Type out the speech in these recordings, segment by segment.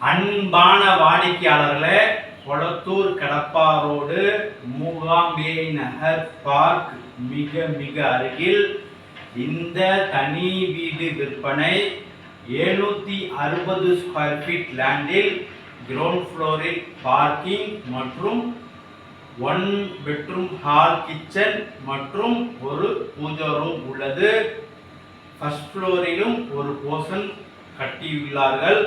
அன்பான வாடிக்கையாளர்களே, Kolathur Kadapa road Mookambigai Nagar park மிக மிக அருகில் இந்த தனி வீடு விற்பனை 760 ஸ்கொயர் ஃபீட் லேண்டில் கிரவுண்ட் ஃப்ளோரில் பார்க்கிங் மற்றும் 1 பெட்ரூம் ஹால் கிச்சன் மற்றும் ஒரு பூஜா ரூம் உள்ளது. ஃபர்ஸ்ட் ஃப்ளோரிலும் ஒரு போர்ஷன் கட்டியுள்ளார்கள்.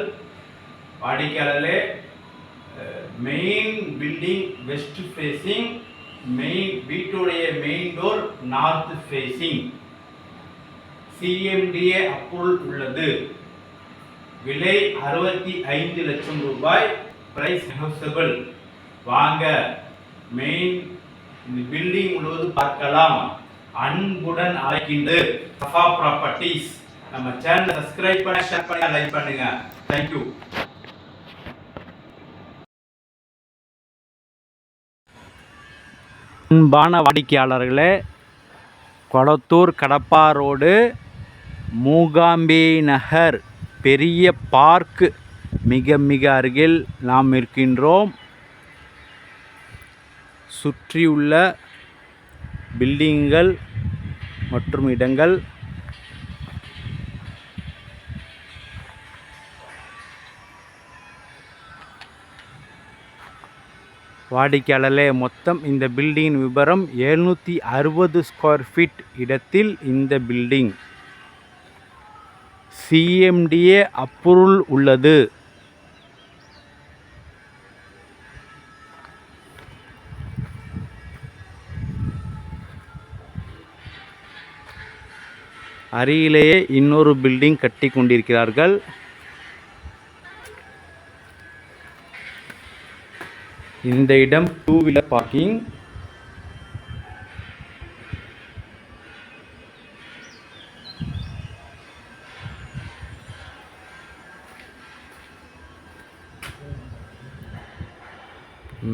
வாடிக்கையாளர்களே, மெயின் பில்டிங் வெஸ்ட் ஃபேசிங், வீட்டுடைய main door north facing, CMDA approval உள்ளது. விலை 65 லட்சம் ரூபாய். Price negotiable. வாங்க மெயின் பில்டிங் முழுவதும் பார்க்கலாம். அன்புடன் அழைக்கின்ற சஃபா ப்ராப்பர்ட்டிஸ். நம்ம சேனலை சப்ஸ்கிரைப் பண்ண, ஷேர் பண்ண, லைக் பண்ணுங்க. தேங்க்யூ. அன்பான வாடிக்கையாளர்களே, கொளத்தூர் கடப்பா ரோடு மூகாம்பிகை நகர் பெரிய பார்க் மிக மிக அருகில் நாம் இருக்கின்றோம். சுற்றியுள்ள பில்டிங்கள் மற்றும் இடங்கள் வாடிக்கையாளர்களே, மொத்தம் இந்த பில்டிங்கின் விவரம் 760 ஸ்கொயர் ஃபீட் இடத்தில் இந்த பில்டிங் CMDA அப்ரூவல் உள்ளது. அருகிலேயே இன்னொரு பில்டிங் கட்டி கொண்டிருக்கிறார்கள். இந்த இடம் 2 வீலர் பார்க்கிங்.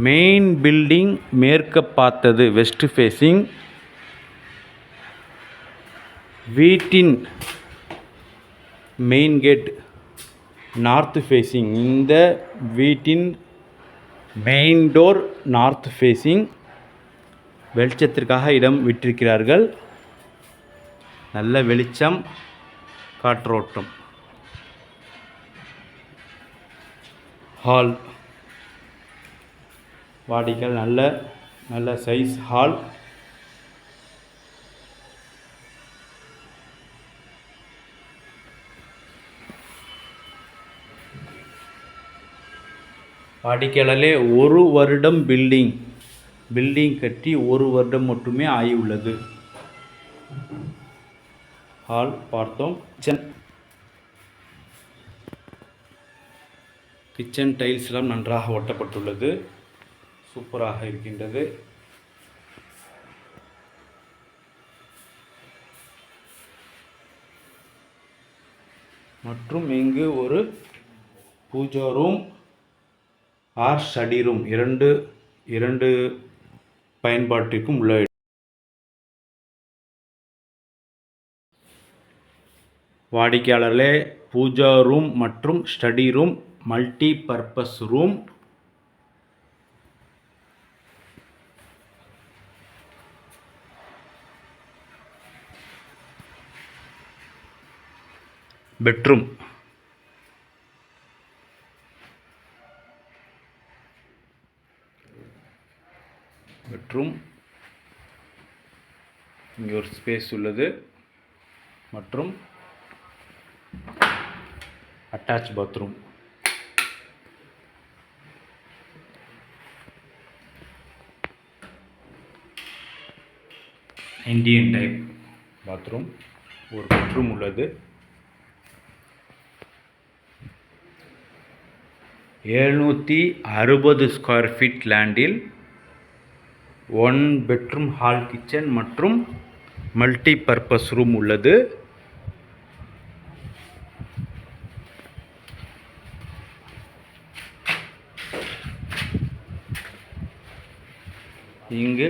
மெயின் பில்டிங் மேற்கு பார்த்தது வெஸ்ட் ஃபேசிங். வீட்டின் மெயின் கேட் நார்த் ஃபேசிங். இந்த வீட்டின் மெயின் டோர் நார்த் ஃபேசிங். வெளிச்சத்திற்காக இடம் விட்டிருக்கிறார்கள். நல்ல வெளிச்சம், காற்றோட்டம். ஹால் வாடிக்கையாளர் நல்ல சைஸ் ஹால். வாடிக்கையாளர்களே, 1 வருடம் பில்டிங் கட்டி 1 வருடம் மட்டுமே ஆகியுள்ளது. ஹால் பார்த்தோம். கிச்சன் டைல்ஸ் எல்லாம் நன்றாக ஒட்டப்பட்டுள்ளது. சூப்பராக இருக்கின்றது. மற்றும் இங்கு ஒரு pooja room or study room இரண்டு பயன்பாட்டிற்கும் உள்ள. வாடிக்கையாளர்களே, பூஜா ரூம் மற்றும் study room multi purpose room. Bedroom இங்கே ஒரு ஸ்பேஸ் உள்ளது மற்றும் attach bathroom. Indian type bathroom. ஒரு பெட்ரூம் உள்ளது. 760 ஸ்கொயர் ஃபீட் லேண்டில் 1 பெட்ரூம் ஹால் கிச்சன் மற்றும் மல்டி பர்பஸ் ரூம் உள்ளது. இங்கு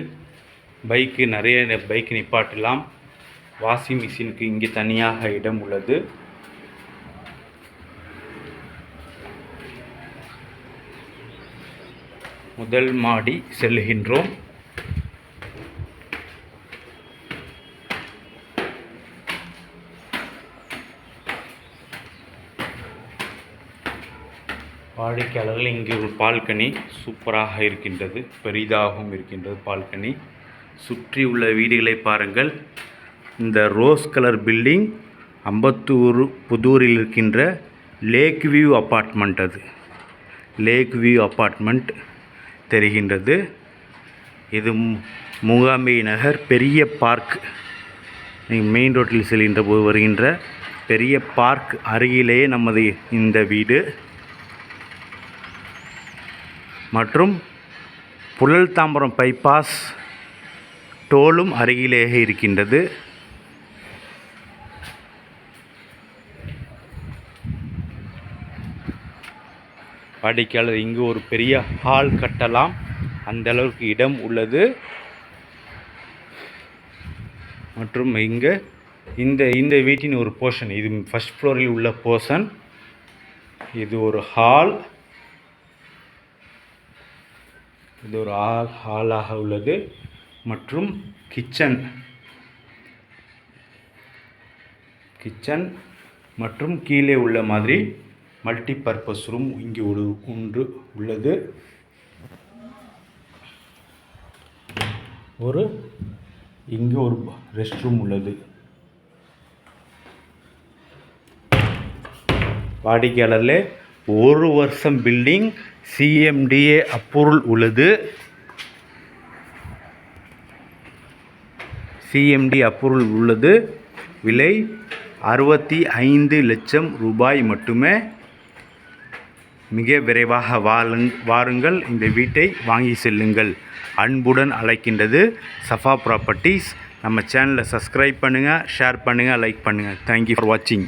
நிறைய பைக் நிப்பாட்டலாம். வாஷிங் மிஷினுக்கு இங்கே தனியாக இடம் உள்ளது. முதல் மாடி செல்கின்றோம். வாடிக்கையாளர்கள் இங்கு ஒரு பால்கனி சூப்பராக இருக்கின்றது, பெரிதாகவும் இருக்கின்றது பால்கனி. சுற்றி உள்ள வீடுகளை பாருங்கள். இந்த ரோஸ் கலர் பில்டிங் அம்பத்தூர் புதூரில் இருக்கின்ற லேக் வியூ அப்பார்ட்மெண்ட். அது லேக் வியூ அப்பார்ட்மெண்ட் தெரிகின்றது. இது மூகாம்பிகை நகர் பெரிய பார்க். நீங்கள் மெயின் ரோட்டில் செல்கின்ற போது வருகின்ற பெரிய பார்க் அருகிலேயே நமது இந்த வீடு. மற்றும் புழல் தாம்பரம் பைபாஸ் டோலும் அருகிலேயே இருக்கின்றது. வாடிக்கையாளர் இங்கு ஒரு பெரிய ஹால் கட்டலாம், அந்த அளவுக்கு இடம் உள்ளது. மற்றும் இங்கு இந்த வீட்டின் ஒரு போர்ஷன், இது ஃபர்ஸ்ட் ஃப்ளோரில் உள்ள போர்ஷன். இது ஒரு ஹால், இது ஒரு ஹாலாக உள்ளது. மற்றும் கிச்சன் மற்றும் கீழே உள்ள மாதிரி மல்டி பர்பஸ் ரூம் இங்கு ஒன்று உள்ளது. இங்கு ஒரு ரெஸ்ட் ரூம் உள்ளது. வாடிக்கையாளர்களே, 1 வருஷம் பில்டிங் CMDA அப்ரூவல் உள்ளது. CMD அப்ரூவல் உள்ளது. விலை 65 லட்சம் ரூபாய் மட்டுமே. மிக விரைவாக வாருங்கள், இந்த வீட்டை வாங்கி செல்லுங்கள். அன்புடன் அழைக்கின்றது சஃபா ப்ராப்பர்ட்டிஸ். நம்ம சேனலை சப்ஸ்கிரைப் பண்ணுங்கள், ஷேர் பண்ணுங்கள், லைக் பண்ணுங்கள். தேங்க்யூ ஃபார் வாட்சிங்.